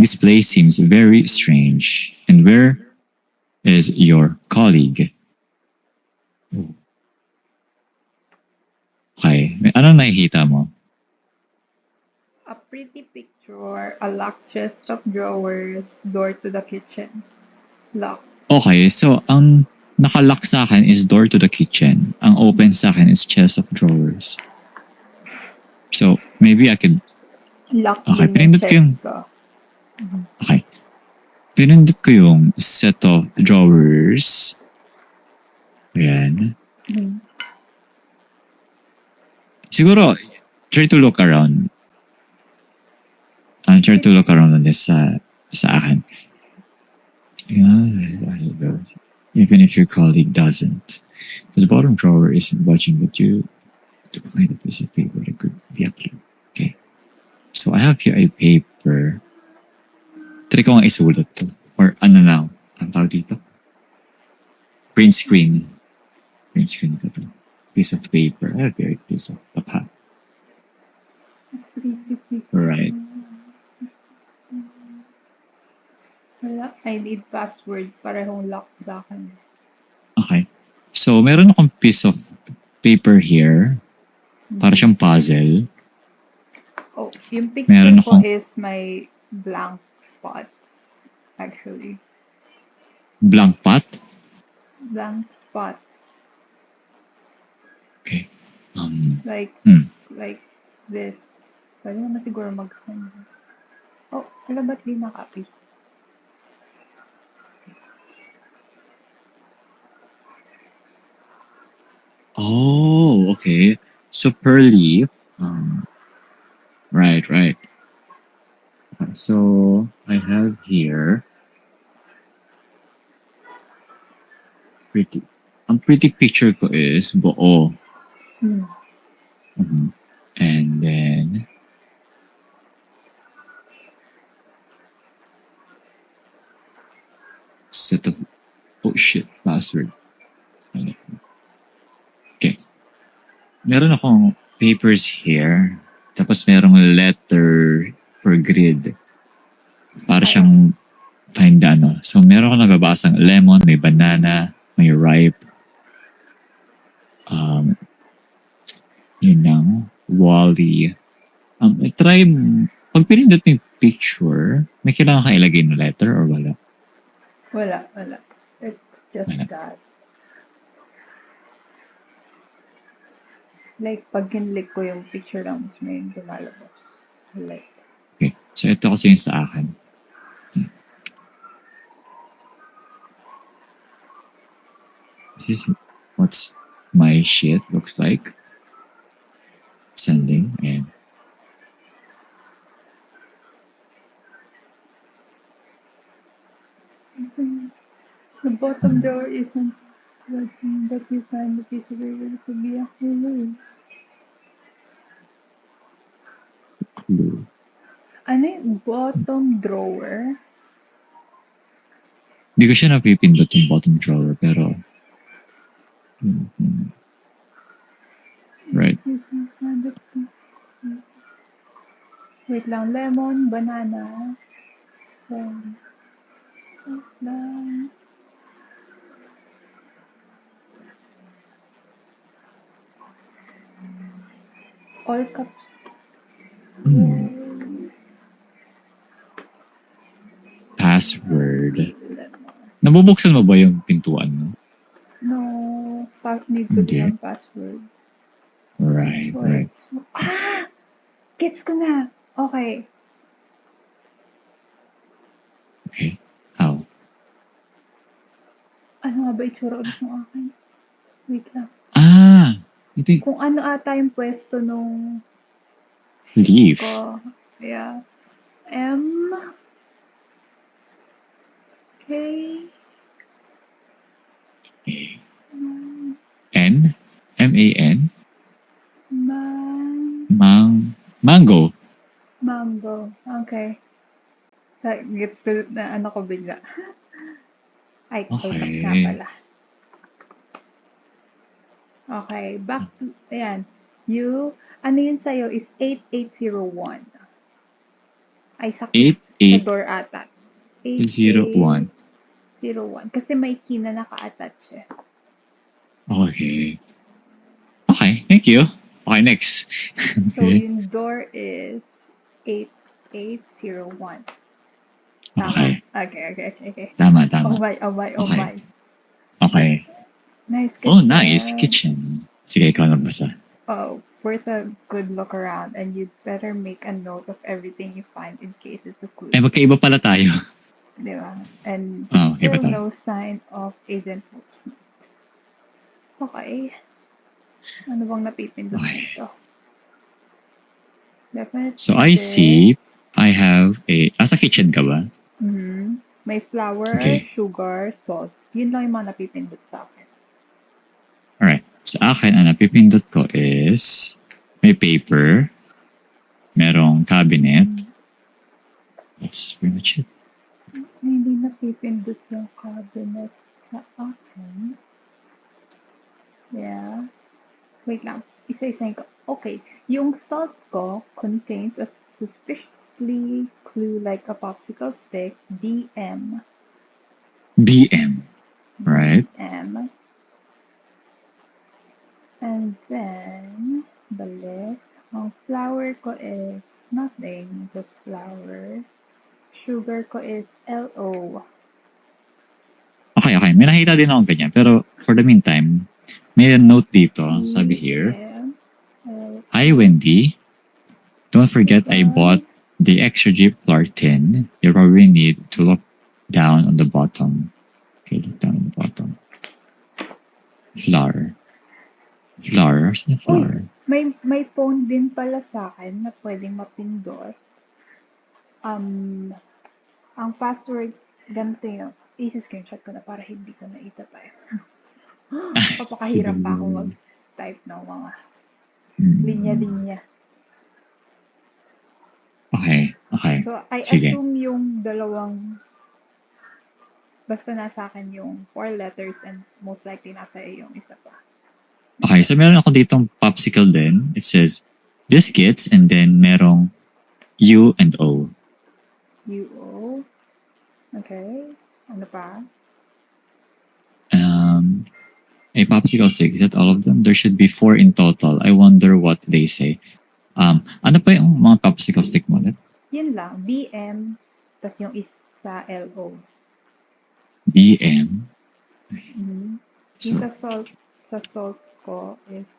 This place seems very strange. And where is your colleague? Okay. Ano nakikita mo? A pretty picture, a locked chest of drawers, door to the kitchen. Locked. Okay, so ang nakalock sa akin is door to the kitchen. Ang open sa akin is chest of drawers. So, maybe I could... Locked Okay, din yung pinindot ko chest yung... ko. Okay. Pinindot ko yung set of drawers. Ayan. Mhm. Siguro, try to look around. Try to look around on this sa akin. Yeah, even if your colleague doesn't. The bottom drawer isn't watching, but you to find a piece of paper that could be a clue. Okay. So I have here a paper. Try ko nga isulat to. Or ano na, ang tawag dito? Print screen. Print screen ko to. Piece of paper. I have here a piece of papa. Pretty picture. Right. Wala. I need password. Parehong lock sa akin. Okay. So, meron akong piece of paper here. Para siyang puzzle. Oh, yung picture Meron ko akong- is my blank spot. Actually. Blank pot. Blank spot. Okay. Like, Hmm. like this. Pwede naman siguro Oh, wala ba't di na-copy? Oh, okay. So, per leaf. Right. So, I have here ang pretty picture ko is buo. Hmm. And then, set of, oh shit, password. Okay. Meron akong papers here. Tapos merong letter per grid. Para siyang find ano. So, meron akong nababasang lemon, may banana, may ripe. Yun lang. Wally. Try, pag pinindot mo yung picture, may kailangan kang ilagay na letter or wala? Wala. It's just Wala. that. Like, pag kinlik ko yung picture lang, mas may lumalabas. Like, Okay. So, ito kasi yung sa akin. This is what's my shit looks like. Sending and the bottom drawer isn't working, but you find the piece of paper to be a clue. clue. Ano yung bottom drawer? Hindi ko siya napipindot yung bottom drawer pero right. Wait lang, lemon, banana. Wait lang. All caps. Password. Nabubuksan mo ba yung pintuan mo? No, need to be Hindi. on password. Right. Ah! Gets ko na. Okay. Okay. How? Ano nga ba itsura ulit ng akin? Wait lang. Ito yung Kung ano ata yung pwesto nung leaf. ko. Yeah. M. K. N? M-A-N? Mango. Mango. Okay. Gets ko na ano ko bigla. Ay, Okay. na pala. Okay, back to, ayan. Ano yun sa'yo is 8801. Ay, sa 8801. door ata. 8801. Kasi may key na naka-attach eh. Okay. Okay, thank you. Okay, next. So, Okay. yung door is 8801. Tama. Okay. Okay. Tama. Oh my. Okay. Okay. Nice kitchen. Oh, nice. Kitchen. Sige, ikaw nagbasa. Oh, worth a good look around, and you'd better make a note of everything you find in case it's a clue. Magkaiba pala tayo. Diba? And Okay ba still tayo? no sign of Agent Hoops. Okay. Ano bang napipindot Okay. nito? Definitely. So, I see, I have sa kitchen ka ba? May flour, Okay. sugar, salt. Yun lang yung mga napipindot sa akin. Alright. Sa akin, ang napipindot ko is may paper, merong cabinet. That's pretty much it. Hindi napipindot yung cabinet sa akin. Yeah. Wait lang. Isa-isahin ko. Okay. Yung salt ko contains a suspiciously clue like a popsicle stick, DM. BM. Right? DM. And then, balik. Ang flour ko is nothing, just flour. Sugar ko is LO. Okay. May nakita din ako ganyan. Pero for the meantime, may note dito. Sabi here, DM. Hi, Wendy. Don't forget I bought the extra Jeep flour tin. You probably need to look down on the bottom. Okay, look down on the bottom. Flour. Where's the flour? May phone din pala sa akin na pwedeng mapindot. Ang password, ganito yun. I-screenshot ko na para hindi ko na itatay. Papakahirap pa ako mag-type ng mga linya-linya. Okay. So, I Sige. assume yung dalawang, basta nasa akin yung 4 letters and most likely nasa iyo yung isa pa. Okay, so meron ako ditong popsicle din. It says, biscuits, and then merong U and O. UO. Okay. Ano pa? A popsicle stick. Is that all of them? There should be 4 in total. I wonder what they say. Ano pa yung mga popsicle stick mo ulit? Yun lang. BM, tas yung isa LO. BM. Yung sa salt ko is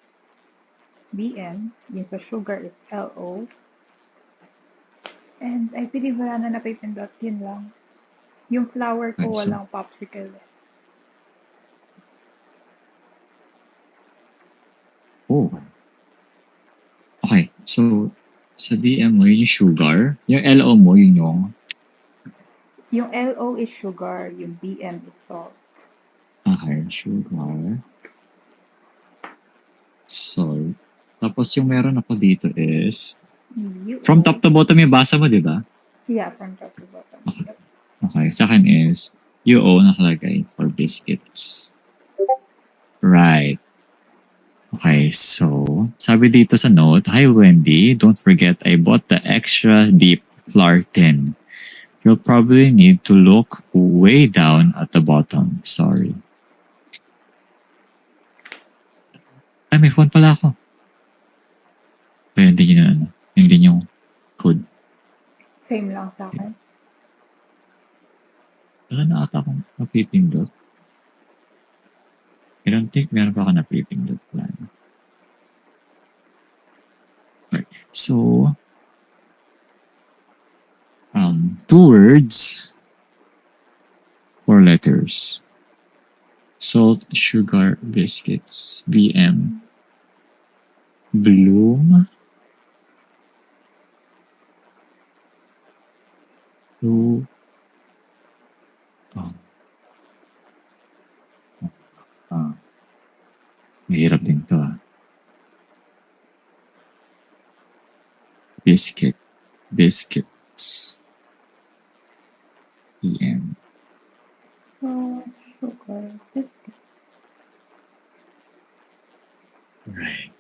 BM. Yung sa sugar is LO. And I believe wala na napipindot. Yun lang. Yung flour ko Okay, so- walang popsicle. Oh. Okay, so sa BM mo, yun yung sugar. Yung LO mo, yun yung... Yung LO is sugar. Yung BM is salt. Okay, sugar. Salt. Tapos yung meron ako dito is... UO. From top to bottom yung basa mo, di ba? Yeah, from top to bottom. Yep. Okay, sa akin is UO nakalagay for biscuits. Right. Okay, so sabi dito sa note, Hi Wendy, don't forget I bought the extra deep flour tin. You'll probably need to look way down at the bottom. Sorry. Ay, may phone pala ako. Ay, hindi yun ano. Hindi yung code. Same lang sa akin. Wala na ata akong napipindot. I don't think meron pa ako napipindot. Wala na. Okay. So, 2 words, 4 letters. Salt, sugar, biscuits. BM. Bloom. Blue. Mahirap din to Biscuit. Biscuits. BM. Sugar. Right.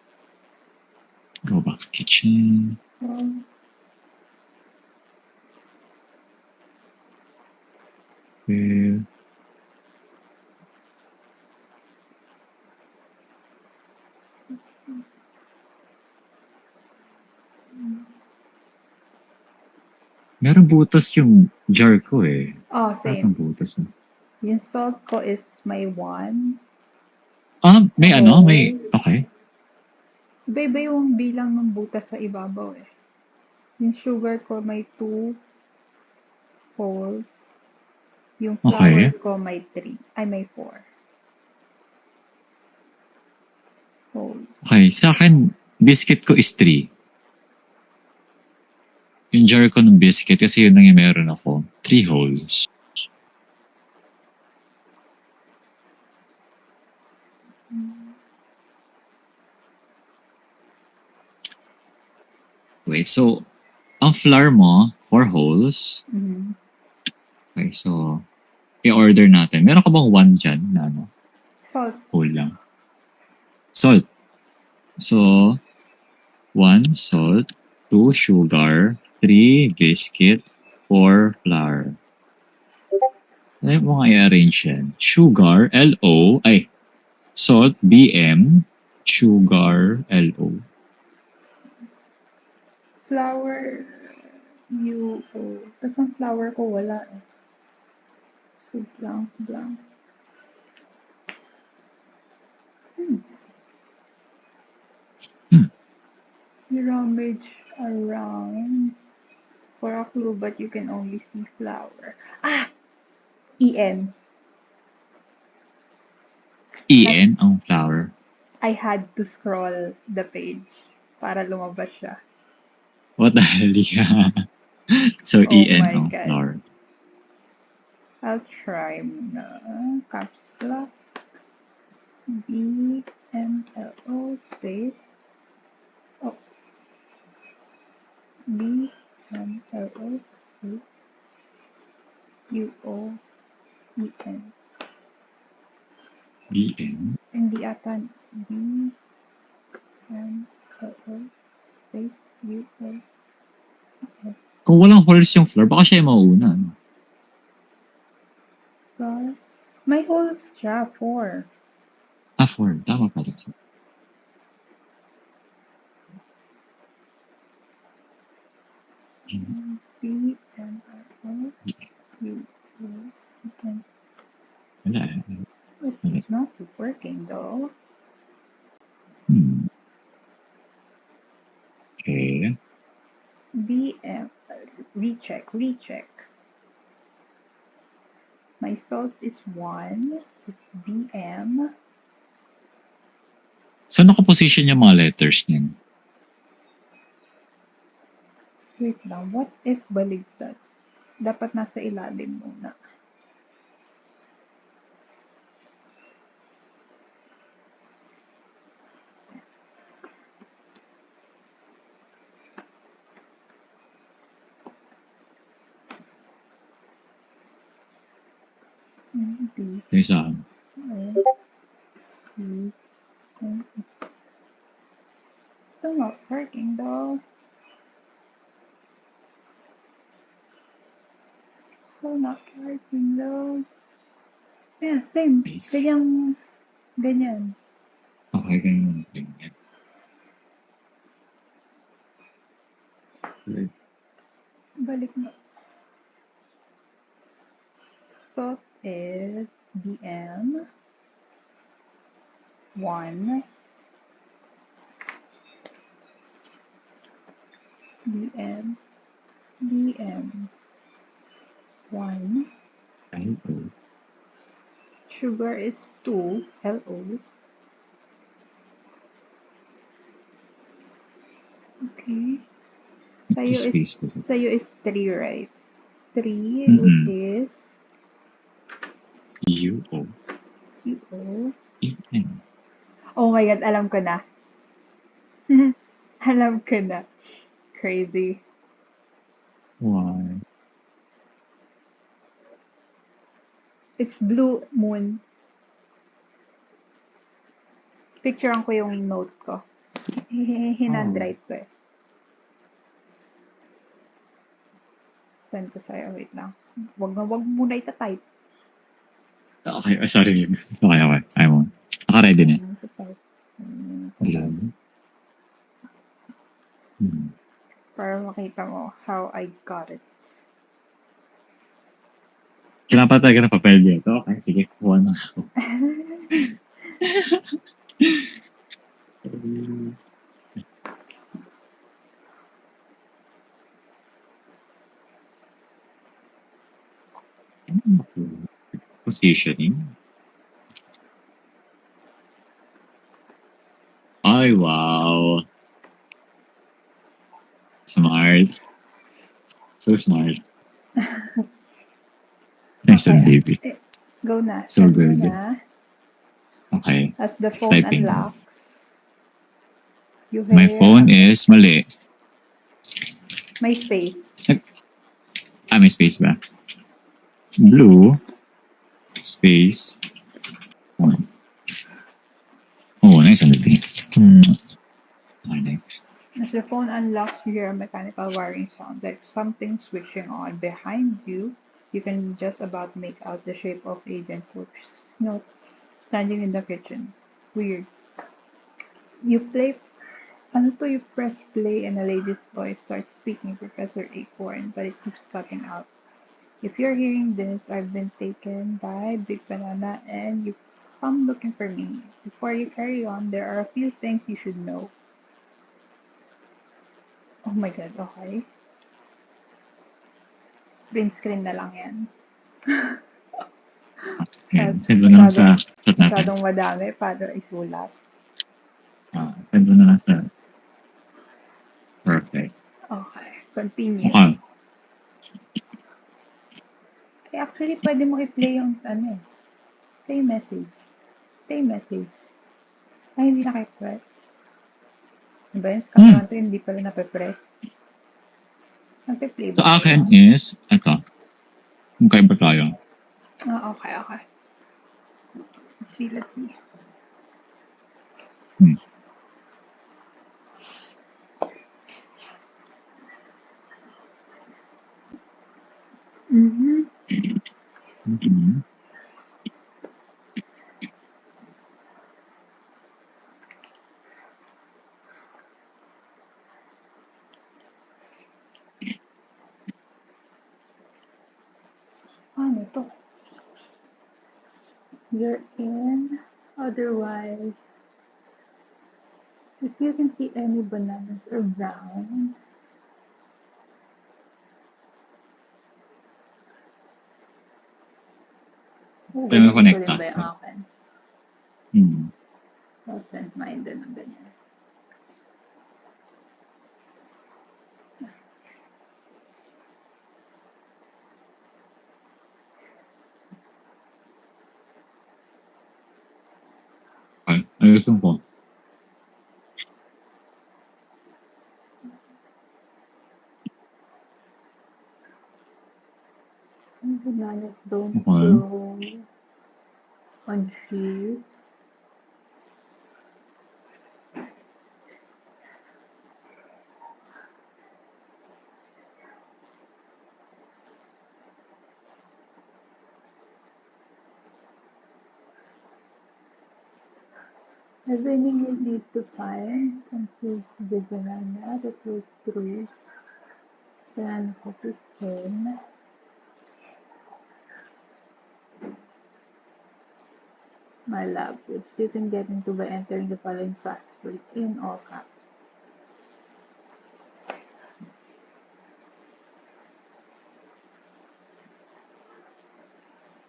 Go back to kitchen. Eh, Merong butas yung jar ko eh. Oh, Parang same. butas na. Yung salt ko is may 1. May Oo. Okay. Iba-iba yung bilang ng butas sa ibabaw eh. Yung sugar ko may 2 holes. Yung flour Okay. ko may 3. Ay, may 4 holes. Okay, sa akin, biscuit ko is 3. Yung jar ko ng biscuit, kasi yun lang yung meron ako. 3 holes. Wait, so, ang flour mo, 4 holes. Mhm. Okay, so, i-order natin. Meron ka bang 1 dyan na Salt. hole lang? Salt. So, 1 salt, 2 sugar, 3 biscuit, 4 flour. Ano mo nga i-arrange yan? Sugar, L-O, salt, B-M, sugar, L-O. Flour, U-O. Tapos ang flour ko wala eh. So, blank. You rummage around for a clue, but you can only see flour. E-N. E-N ang flour. I had to scroll the page para lumabas siya. What the hell? Yeah. So, Oh E-N my ang God. flour. I'll try muna. Caps lock. B-M-L-O space. Oh. B-M-L-O space. U-O-E-N. B-N? Hindi ata. B-M-L-O space. U-O-E-N. Kung walang holes yung flour, baka siya yung mauuna. No? Flour. May holes siya. 4. 4. Tama pala. B-M-L-O U-O-E-N. Wala. It's not working though. Okay. BM. Recheck. My salt is 1. It's BM. Saan nakaposition yung mga letters niyan? Wait lang. What if baligtad? Dapat nasa ilalim muna. B. Yung isa. Still not working though. Yeah, same. Nice. Ganyan. Okay, ganyan. Balik mo. Salt is BM. 1. BM. 1. L-O. Sugar is 2. LO. Okay. Sa'yo is 3, right? 3, which is U-O. E-N. Oh my God, alam ko na. Alam ko na. Crazy. Why? It's Blue Moon. Picturean ko yung note ko. Hinandwrite ko eh. Send ko sa'yo. Wait lang. Wag muna ita-type. Okay, sorry. Okay. Ayaw mo. Naka-ready na. Surprise. Hello. Para makita mo how I got it. Kailangan pa talaga ng papel dito. Okay, sige. Kuha na ako. Positioning. Ay, wow. Smart. So smart. Nice one, baby. Go na. So Start good. mo na. Okay. As the It's phone typing. unlocks, you My hear phone is mali. may space. May space ba? Blue. Space. Oh, nice one, baby. Okay, next. As the phone unlocks, you hear a mechanical wiring sound, like something switching on. Behind you, you can just about make out the shape of Agent Footnote standing in the kitchen. Weird. You press play and a lady's voice starts speaking, Professor Acorn, but it keeps cutting out. If you're hearing this, I've been taken by Big Banana and you come looking for me. Before you carry on, there are a few things you should know. Oh my god, okay. Print screen na lang yan. Ayan, send mo na lang sa chat natin. Masyadong madami para isulat. Send mo na lang sa perfect. Okay, continue. Okay. Actually, pwede mo i-play yung play message. Play message. Ay, hindi naka-press. Diba yun? Kasi hindi pala nape-press. Nagpe-play ba? Sa akin is, ito. Kung kayo ba tayo? Okay. Let's see. Ano to? You're in. Otherwise, if you can see any bananas around, Pwede mo connecta. ba yung akin? I'll send mine din ng ganyan. Okay. Ayusin ko. Bananas don't grow on trees. Everything you need to find includes the banana, the fruit trees, banana cookies, cane, my lab, which you can get into by entering the following password in all caps.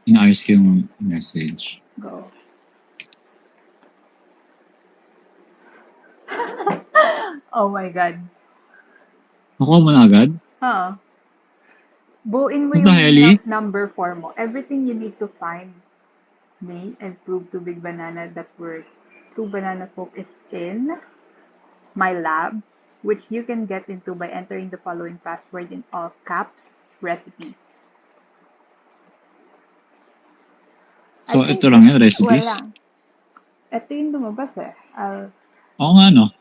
Inaayos ko yung message. Go. Oh my God. Nakuha mo na agad? Buuin mo What the hell, eh? yung number 4 mo. Everything you need to find me and prove to Big Banana that we're 2 banana folk is in my lab, which you can get into by entering the following password in all caps, recipe. So, ito lang yung recipes? Wala. Ito yung lumabas eh. Oo nga, no?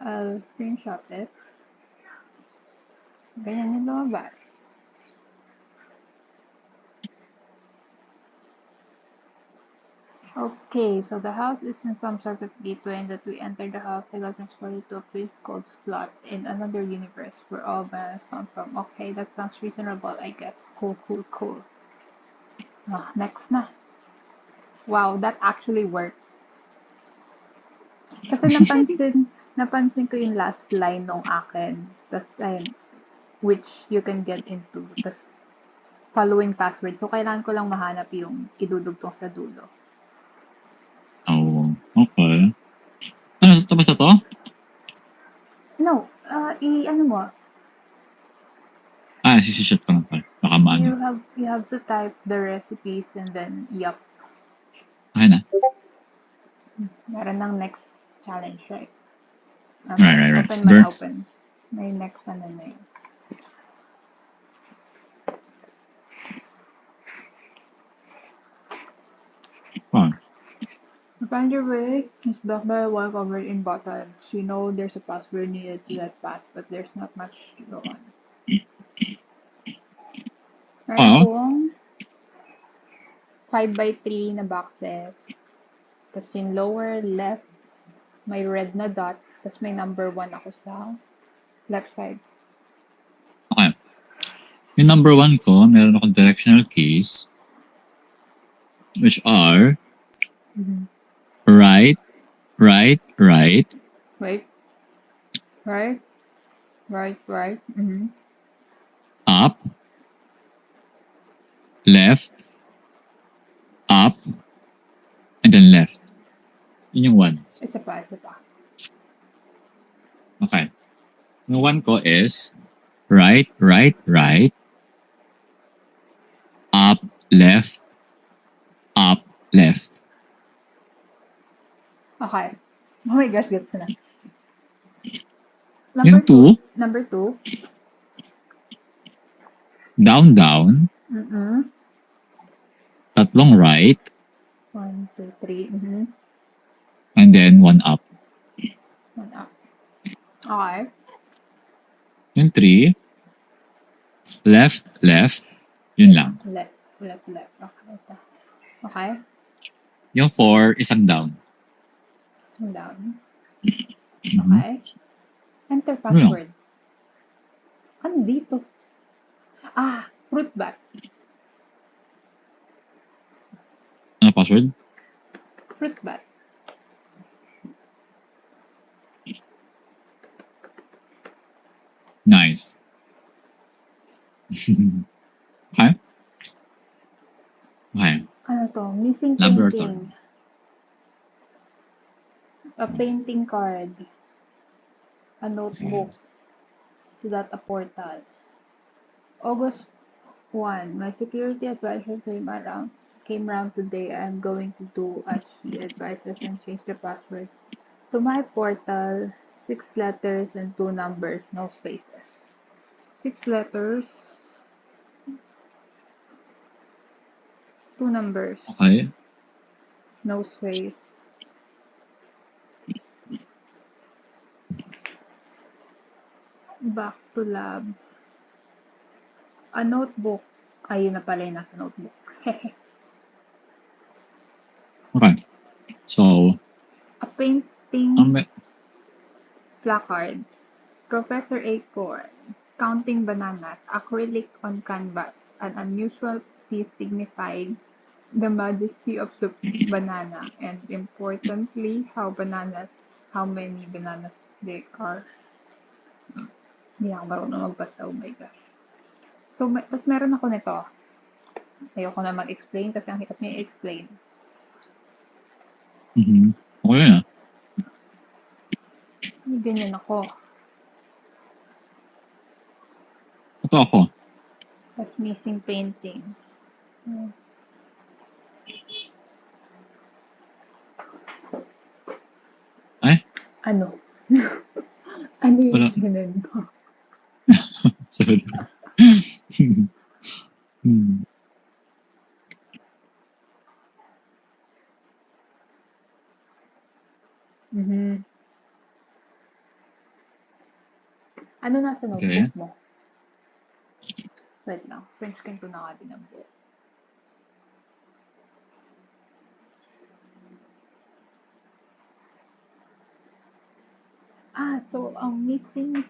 I'll screenshot it. Ganyan yung lumabas. Okay, so the house is in some sort of gateway, and that we enter the house, I got transported to a place called Slot in another universe where all bananas come from. Okay, that sounds reasonable, I guess. Cool, cool, cool. Next na. Wow, that actually worked. Kasi napansin ko yung last line nung akin. Tas, ayun, which you can get into. Tas, following password. So, kailangan ko lang mahanap yung idudugtong sa dulo. Oh, okay. Ano, tapos na to? No, ano mo, Sisishot ko lang pala. Baka maano. you have to type the recipes and then, yup, Okay na. meron ng next challenge, right? Right. Open man, open. May next ano na yun. Oh, To find your way is blocked by a wall covered in buttons. You know there's a password needed to that pass, but there's not much to go on. Meron akong 5x3 na boxes. Tapos yung lower left, may red na dot. Tapos may number 1 ako sa left side. okay. Yung number 1 ko, meron akong directional keys, which are right, Wait. Right. up, left, up, and then left. Yun yung 1. Isa pa. Okay. Yung 1 ko is right, up, left, left. Okay. Oh my gosh, gets na. Yung 2, Number 2. down, tatlong right, 1, 2, 3. and then 1 up. 1 up. Okay. Yung 3, left, yun lang. Left. Okay. Yung 4, isang down. Down. Mhm. Okay. Enter password. Ano dito? Fruit bat. Ano password? Fruit bat. Nice. Okay. Ano to? Missing Laboratory. painting. A painting card. A notebook. So that a portal. August 1. My security advisor came round today. I'm going to do as she advises and change the password. To my portal, 6 letters and 2 numbers, no spaces. 6 letters, 2 numbers, Okay. no space. Back to lab. A notebook. Ayun na pala yung nasa notebook. Okay. So, A painting ang placard. Professor Acorn. Counting bananas. Acrylic on canvas. An unusual piece signifying the majesty of the banana and importantly, how many bananas they are. Hindi ako marunong magbasa. Oh my gosh. So, tapos meron ako nito. Ayoko na mag-explain kasi ang hirap niya i-explain. Okay na. May ganyan ako. Ito ako. Tapos missing painting. Ay? Ano? Ano Wala. yung ganun ko? Sorry. Ano nasa notebook Okay. mo? Wait lang. French screen ko na nga din ang buo. So, ang missing,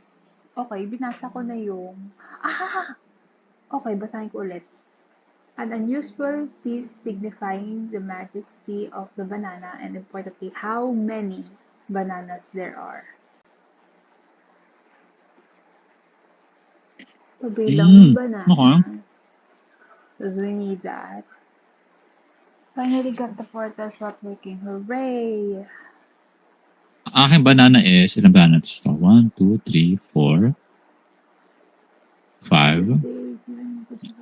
okay, binasa ko na yung, okay, basahin ko ulit. An unusual piece signifying the majesty of the banana and importantly, how many bananas there are. So, bilang ng banana, Okay. because we need that. Finally got the portal shop working. Hooray! Aking banana is, ilang banana is ito? 1, 2, 3, 4, 5,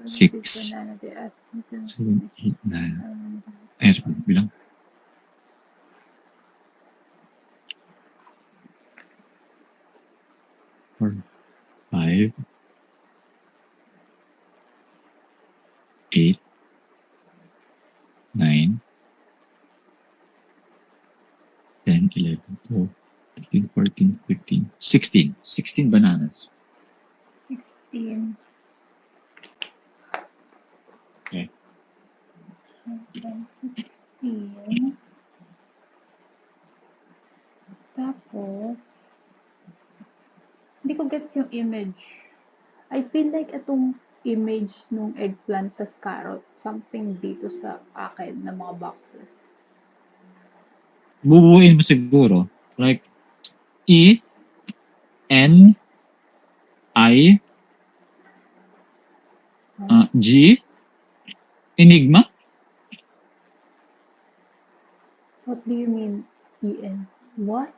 6, Banana, they asked me to 7, 8, 9. Ay, bilang. 4, 5, 8, 9, 10, 11, 12, 13, 14, 15, 16. 16 bananas. 16. Okay. 16. Tapos, hindi ko get yung image. I feel like itong image nung eggplant sa carrot, something dito sa akin na mga boxes. Bubuuin mo siguro. Like, E, N, I, G, Enigma. What do you mean, EN? What?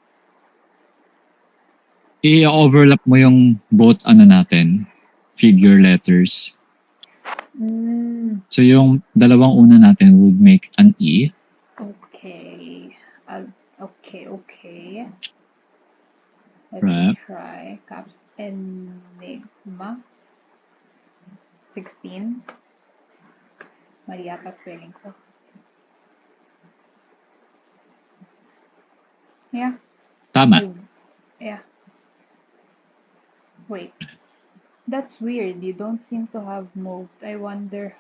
I-overlap mo yung both natin, figure letters. So yung dalawang una natin would make an E. Okay. Okay. Let's Right. try. Caps Enigma. 16. Mali ata spelling ko. Yeah. Tama. Yeah. Wait. That's weird. You don't seem to have moved. I wonder.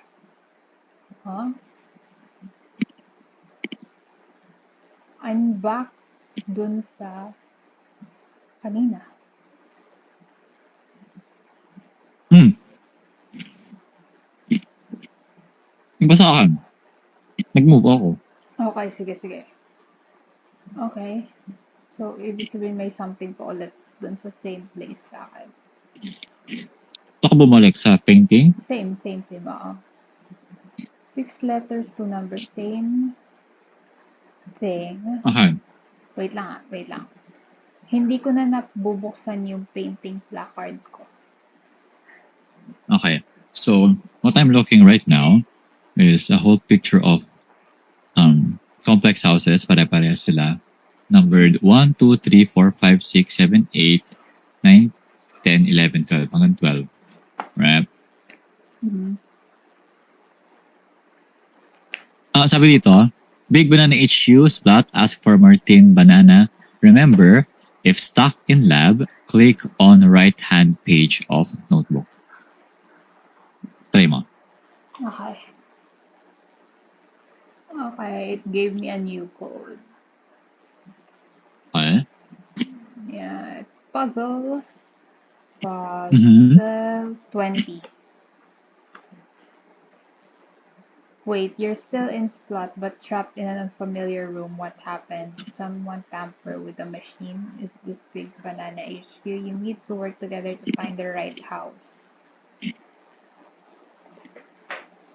Huh? I'm back dun sa kanina. Yung ba sa akin? Nag-move ako. Okay, sige. Okay. So, ibig sabihin may something pa ulit dun sa same place sa akin. Ito ka bumalik sa painting? Same. 6 letters, 2 numbers, same thing. Okay. Wait lang. Hindi ko na nabubuksan yung painting placard ko. Okay. So, what I'm looking right now is a whole picture of complex houses. Pare-pareha sila. Numbered 1, 2, 3, 4, 5, 6, 7, 8, 9, 10, 11, 12. Hanggang 12. Right? Sabi dito, Big Banana HQ, Splat, ask for Martin Banana. Remember, if stuck in lab, click on right-hand page of notebook. Try mo. Okay, it gave me a new code. Okay. Yeah, it's puzzle 20. Wait, you're still in Splat but trapped in an unfamiliar room. What happened? Someone tampered with the machine. Is this Big Banana HQ? You need to work together to find the right house.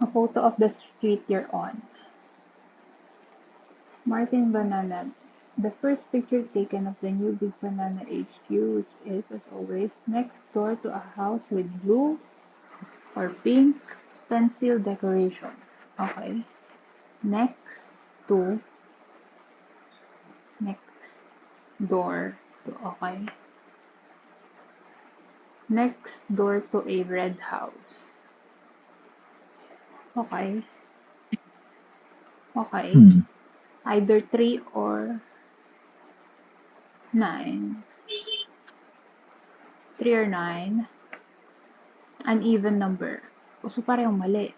A photo of the street you're on. Martin Banana. The first picture taken of the new Big Banana HQ, which is, as always, next door to a house with blue or pink stencil decoration. Okay. Next door to, okay. Next door to a red house. Okay. Either 3 or 9. 3 or 9. An even number. So, parehong mali.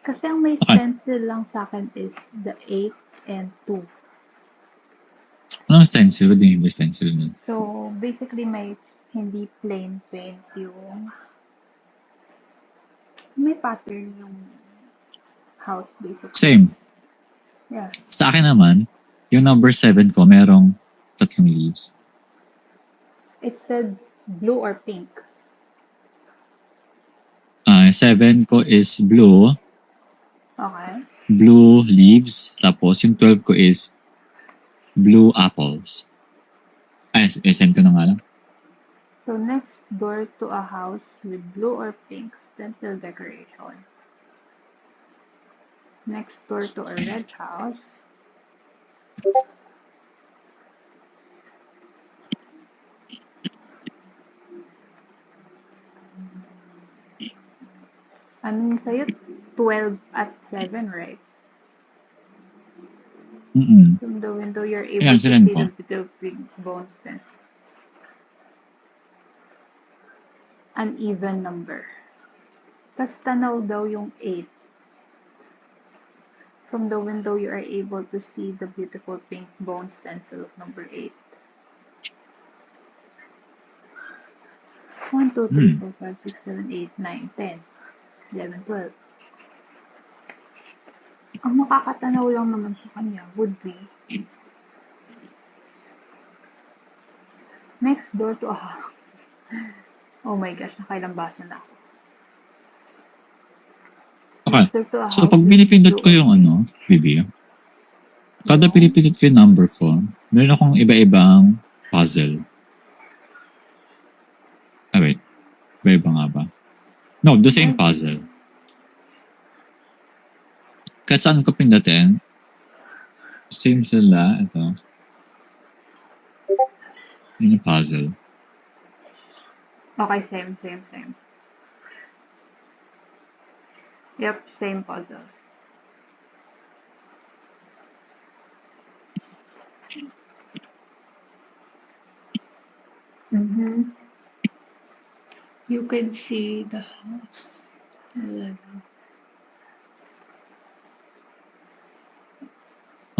Kasi ang may stencil lang sa akin is the 8 and 2. Anong stencil? What do you mean by stencil nun? So, basically, may hindi plain paint yung may pattern yung house, basically. Same. Yeah. Sa akin naman, yung number 7 ko, merong 3 leaves. It said blue or pink. 7 ko is blue, Okay. blue leaves. Tapos yung 12 ko is blue apples. Ay, send ko na nga lang. So, next door to a house with blue or pink stencil decoration. Next door to a red house. Ano yung sa'yo? 12 at 7, right? Mm-mm. From the window, you're able Ayan, to sinend see ko. the little pink bone stencil. Uneven number. Tas tanaw daw yung 8. From the window, you are able to see the beautiful pink bone stencil of number 8. 1, 2, 3, 4, 5, 6, 7, 8, 9, 10, 11, 12. Ang makakatanaw lang naman sa kanya would be next door to a house. Oh my gosh, nakailang basa na ako. Okay. Next door to a So, house pag with pinipindot ko blue yung or Bibi, kada pink. pinipindot ko yung number ko, meron akong iba-ibang puzzle. Ah, wait. Iba-iba nga ba? No, the same puzzle. Kahit saan ko pindutin, same sila. Ito. Yun yung puzzle. Okay, same. Yep, same puzzle. Mm-hmm. You can see the house. 11.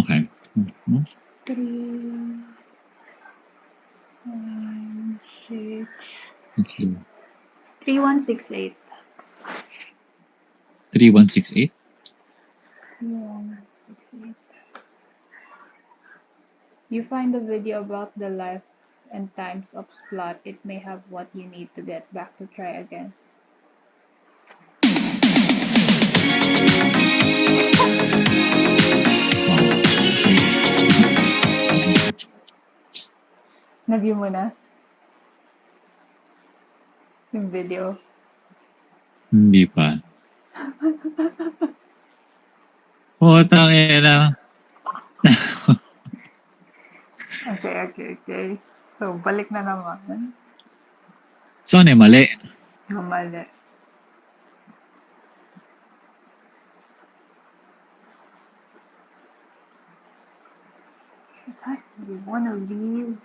Okay. 3, 1, 6. Let's see. 3168. 3168? 3168. You find the video about the life and times of slot. It may have what you need to get back to try again. Na-view mo na? Yung video? Hindi pa. Putang ina. Okay. So, balik na naman. So, ano yung mali? Mali. What? You wanna leave?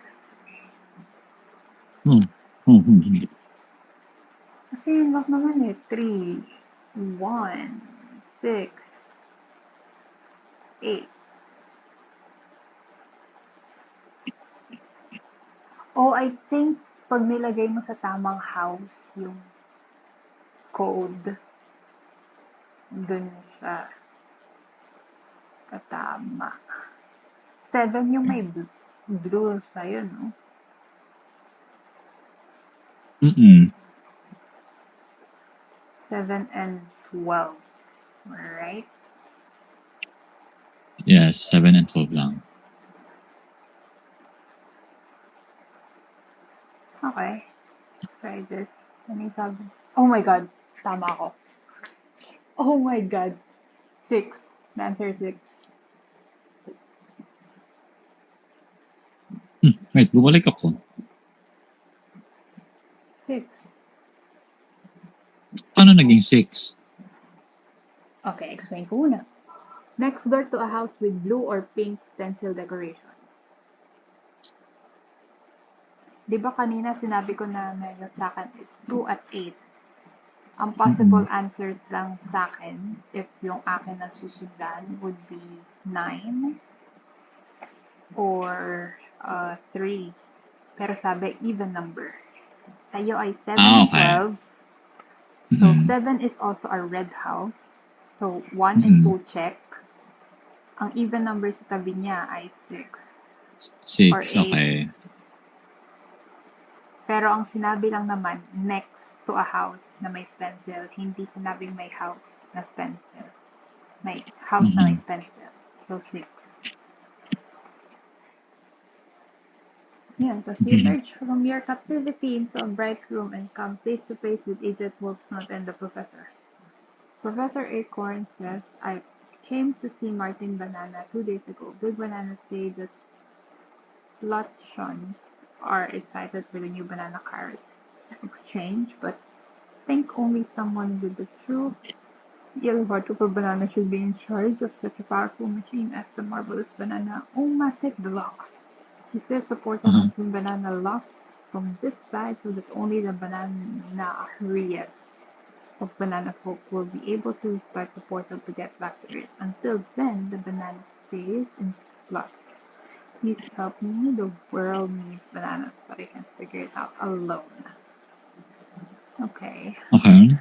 Kasi yun lang naman eh. 3, 1, 6, 8. Oh, I think pag nilagay mo sa tamang house yung code, dun siya katama. 7 yung may blue sa'yo, no? Mm-mm. 7 and 12. Alright? Yes, 7 and 12 lang. Okay. Try this. Ano yung sabi? Oh my God. Tama ako. Oh my God. 6. The answer is 6. Wait, bumalik ako. 6. Paano naging 6? Okay, explain ko muna. Next door to a house with blue or pink stencil decoration. Di ba kanina sinabi ko na meron sa akin is 2 at 8. Ang possible answers lang sa akin, if yung akin na susundan, would be 9 or 3. Pero sabi, even number. Sa'yo ay 7 Ah, and okay. 12. So, Mm. 7 is also a red house. So, 1 and Mm. 2 check. Ang even number sa tabi niya ay 6 or 6, 8. okay. Pero ang sinabi lang naman, next to a house na may stencil. Hindi sinabing may house na stencil. May house na may Mm-mm. stencil. So, 6. Yan. Tapos you Mhm. emerge from your captivity into a bright room and come face to face with Agent Wolfsnot and the professor. Professor Acorn says, I came to see Martin Banana 2 days ago. Big Banana say that Slotchons are excited for the new banana carrot exchange, but think only someone with the true yellow heart of a banana should be in charge of such a powerful machine as the marvelous banana Omatic Deluxe. He says the portal Uh-huh. has been banana locked from this side so that only the banana Harriet of Banana Folk will be able to restart the portal to get back to Earth. Until then, the banana stays in flux. Please help me. The world needs bananas, but I can't figure it out alone. Okay. Okay.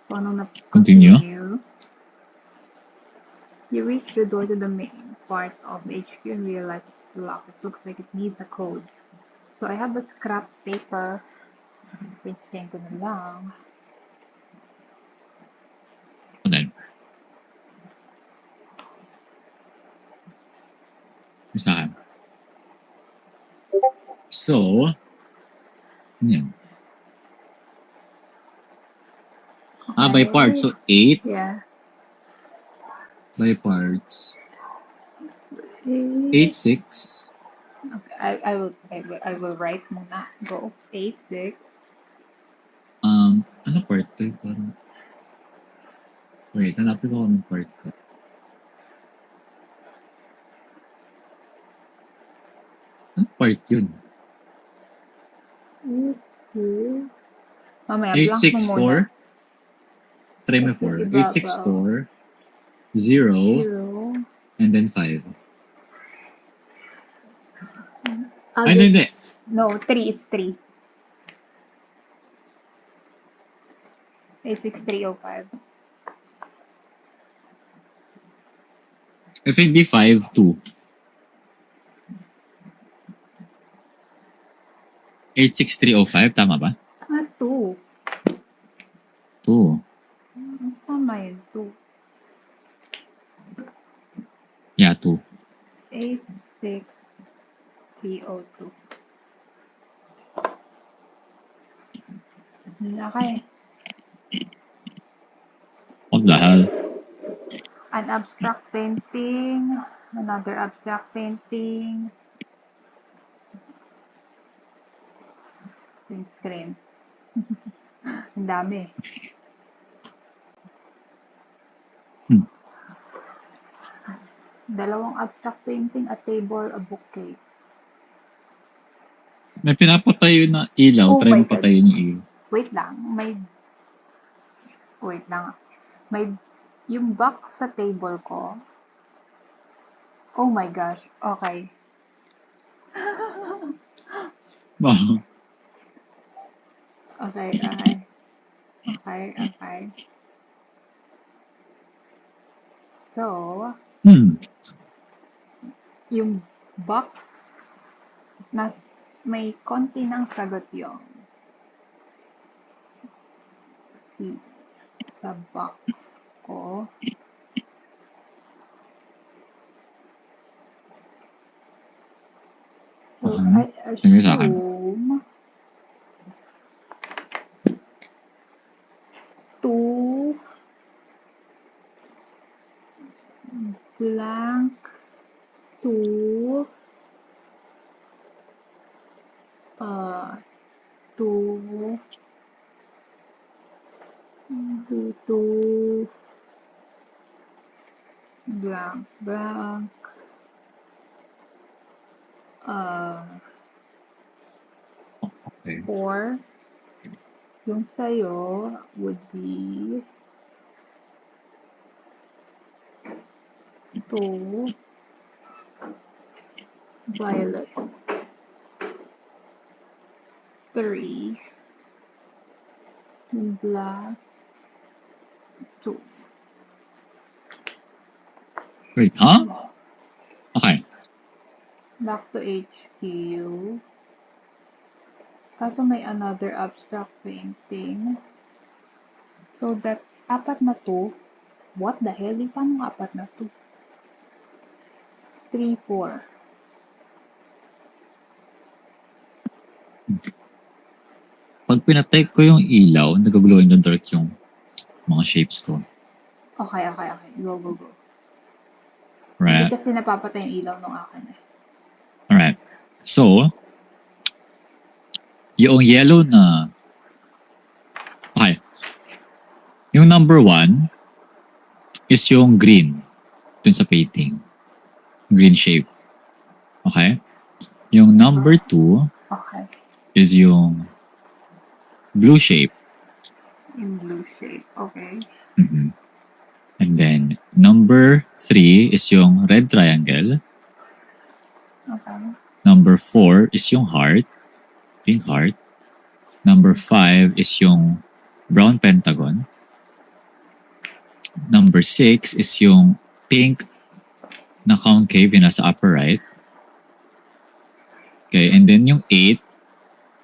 So, ano na Continue. continue? You reach the door to the main part of the HQ and realize it's locked. It looks like it needs a code. So, I have a scrap paper. Pinsin ko na lang. And then, sa akin. So, ano yan? By Okay. parts. So, 8 Yeah. by parts. 8, Okay. 6. I will write muna. Go. 8, 6. Ano part to? Parang, wait, hanapin ko ng part to. Ano part yun? 8, 6. Mamaya, blank mo muna. 864. Try mo Tapos 4. ibabaw. 864, 0, 0. and then 5. I'll Ay, just, hindi. no, 3 is 3. 86305. If hindi 5, 2. 86305, tama ba? 2. 2. Tama yun, 2. Yeah, 2. 86302. Okay. What the hell? An abstract painting. Another abstract painting. Print screen. Ang dami. Dalawang abstract painting, a table, a bookcase. May pinapatayo na ilaw. Oh Try my mo patayin yung ilaw. Wait lang. Wait lang. Yung box sa table ko. Oh my gosh. Okay. Wow. Okay. So, yung box na may konti ng sagot yung sa box ko. So, I Sige sa akin. assume 2 blank 2 2 2 blank Okay. 4 yung sa'yo would be 2 Violet. 3. Black. 2. Wait, huh? Okay. Back to HQ. Kaso may another abstract painting. So that apat na to. What the hell? Paano apat na to? 3, 4. Pag pinatay ko yung ilaw, nag-glow in the dark yung mga shapes ko. Okay. Go. Hindi Right? kasi napapatay yung ilaw ng akin eh. Alright. So, yung yellow na... Okay. Yung number 1 is yung green dun sa painting. Green shape. Okay? Yung number 2 Okay. is yung blue shape. In blue shade. Okay. Mhm. And then, number 3 is yung red triangle. Okay. Number 4 is yung heart. Pink heart. Number 5 is yung brown pentagon. Number 6 is yung pink na concave yung nasa upper right. Okay, and then yung 8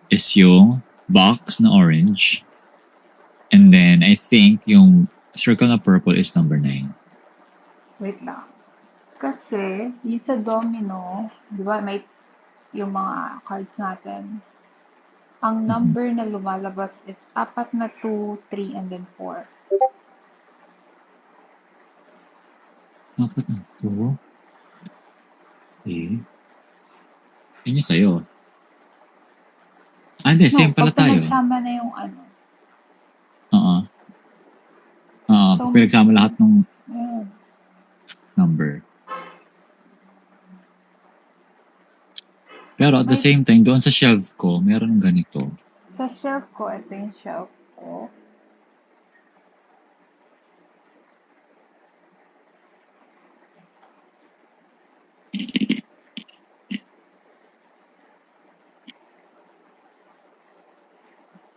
is yung box na orange. And then I think yung circle na purple is number 9. Wait lang. Kasi, yung sa domino, di ba may yung mga cards natin, ang number na lumalabas is apat na 2, 3, and then 4. Apat na to. Okay. Yun yung sa'yo. Hindi, same pala pag tayo. pinagsama na yung ano. Oo. So, Pag pinagsama lahat ng ayun. number. Pero at the May- same time, doon sa shelf ko, meron ng ganito. Sa shelf ko, ito yung shelf ko.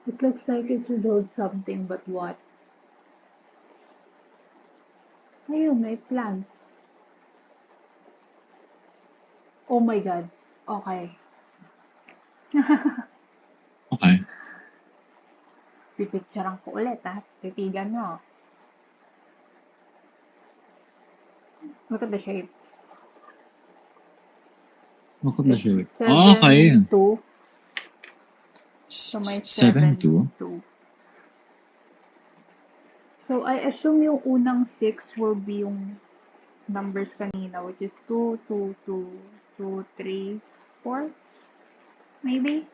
It looks like it should hold something, but what? Ayun, may plants. Oh my God. Okay. Okay. Pipicturean ko ulit, ha? Titigan nyo. Look at the shape. Look at the shape. 7, Okay. 2. So, may 7, 7, 2. 2. So, I assume yung unang 6 will be yung numbers kanina, which is 2, 2, 2, 2, 3, 4. Maybe?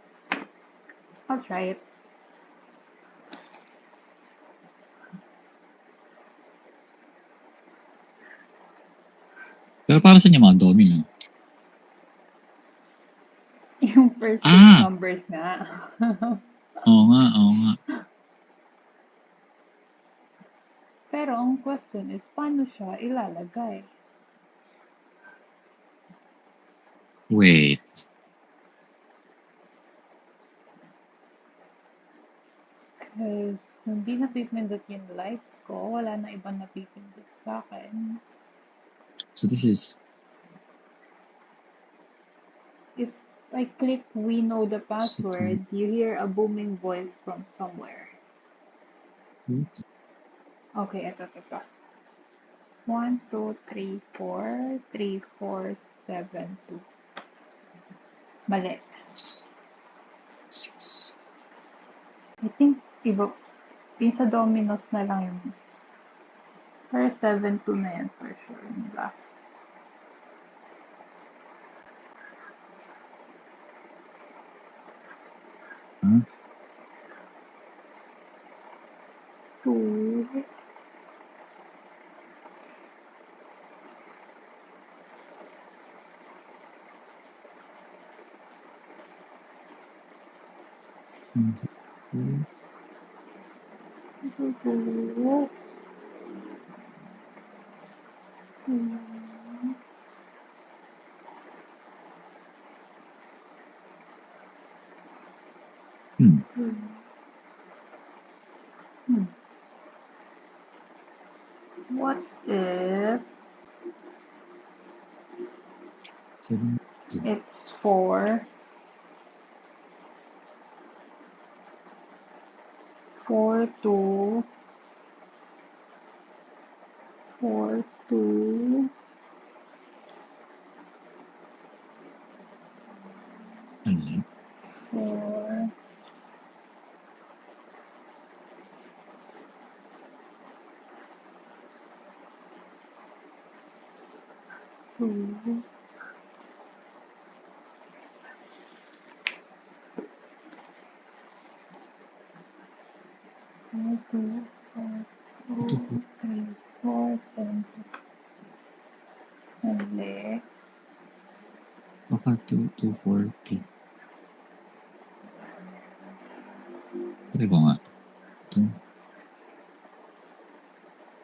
I'll try it. Pero para sa inyo mga domino. Yung first 6 Ah! numbers nga. Oo nga. Pero ang question is, paano siya ilalagay? Wait. Because hindi napipindot yung lights ko, wala na ibang napipindot sa akin. So this is... If I click we know the password, you hear a booming voice from somewhere. Okay, ito. 1, 2, 3, 4, 3, 4, 7, 2. Mali. 6. I think iba, yung sa Domino's na lang yung pero 7, 2 na yan for sure. Yung last. Huh? 2. Hmm. What if Seven, two. it's four, two, four, two, Ano yun? four, two, four, two, four, Two, two, four. 3, 4, 7, 2. Hindi. Baka 2, 4, 3. Pwede ba nga? 2,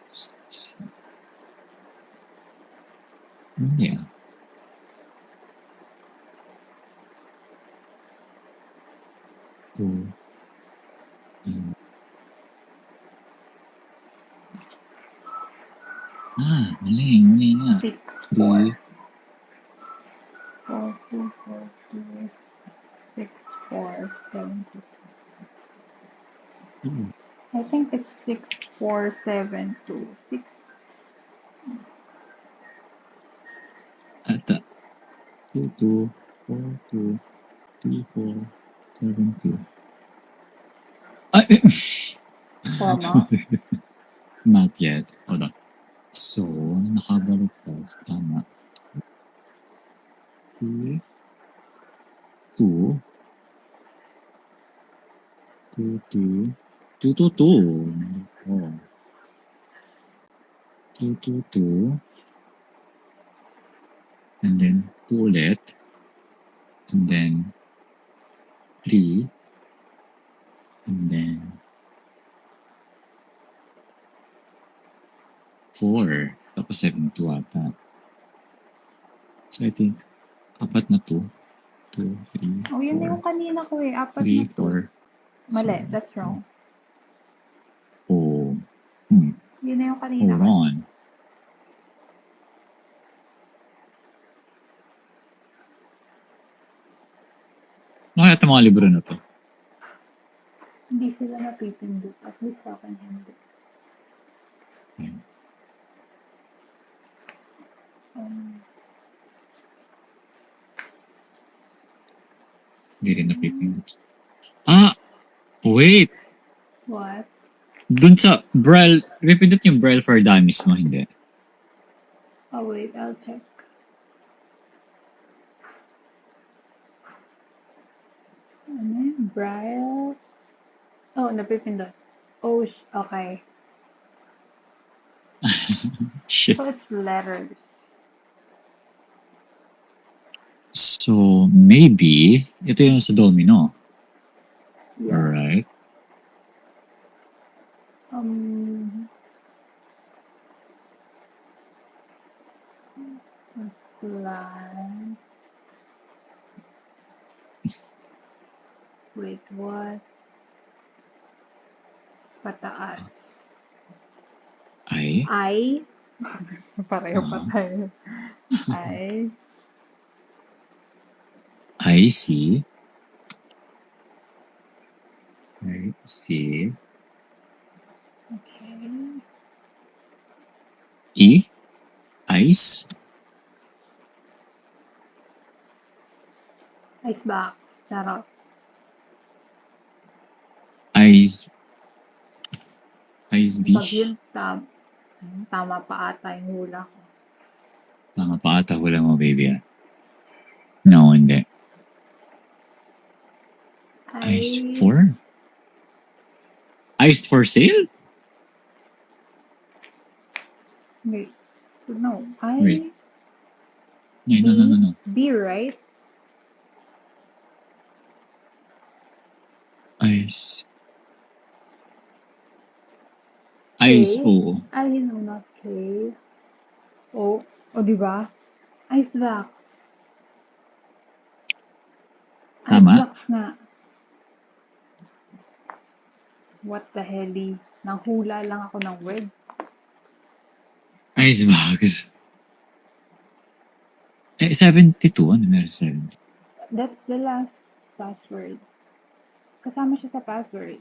6. Hindi ah. 2, 3. Mali nga. 6, 3, 4, 2, 4, 2, 6, 4, 7, 2. 2. I think it's 6, 4, 7, 2. 6. Ata. 2, 2, 4, 2, 3, 4, 7, 2. Ay! Tama? Not yet. Hold on. So, nakabalik pa. Tama. 2, 2, 2, 2, 2, 2, 2. Oh. 2, 2, 2. And then 2 ulit. And then 3. And then 4. Tapos 7, 2 ata. So, I think, apat na 2. 2, 3, Oh, yun na 4. yung kanina ko eh. 4 3, na 2. 4, Mali. 7, That's wrong. Oh. Yun na yung kanina Hold ko. on. Ano kaya itong mga libro na to? Hindi sila napipindot. At least sa akin hindi. Um, Hindi rin napipindot. Wait! what? Dun sa Braille, pipindot yung Braille for Dummies mo, hindi? Oh, wait. I'll check. Ano yun? Braille? Oh, napipindot. Oh, okay. Shit. So, it's letters. So, maybe, ito yung sa domino. Yeah. Alright. Line. Wait, what? Pataas. Ay. I? Pareho pa Ah. tayo. I. I see. I see. Okay. E. Ice. Ice box. Charot. Ice. Ice B. Pag yun, tama pa ata yung hula ko. Tama pa ata hula mo, baby. No, hindi. Ice for? Iced for sale? Wait. No. Wait. No. B, right? Ice. Ice, K? oo. I know, not K. O. O, di ba? Ice box. Ice Tama? box nga. What the hell? Nanghula lang ako ng word. Icebox. 72. Ano meron sa 70? That's the last password. Kasama siya sa password.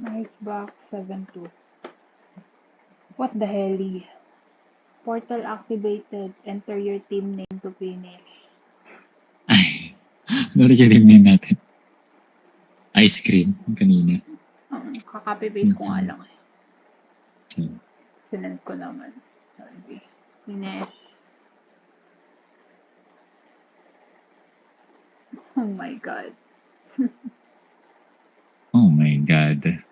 Icebox 72. What the hell? Portal activated. Enter your team name to finish. Ay, na-reject din natin. Ice cream, kanina. Kakopy-paste ko nga lang eh. So, Sinend ko naman. Sorry. Finish. Oh my God. oh my God.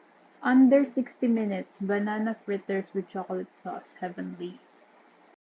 Under 60 minutes, banana fritters with chocolate sauce. Heavenly.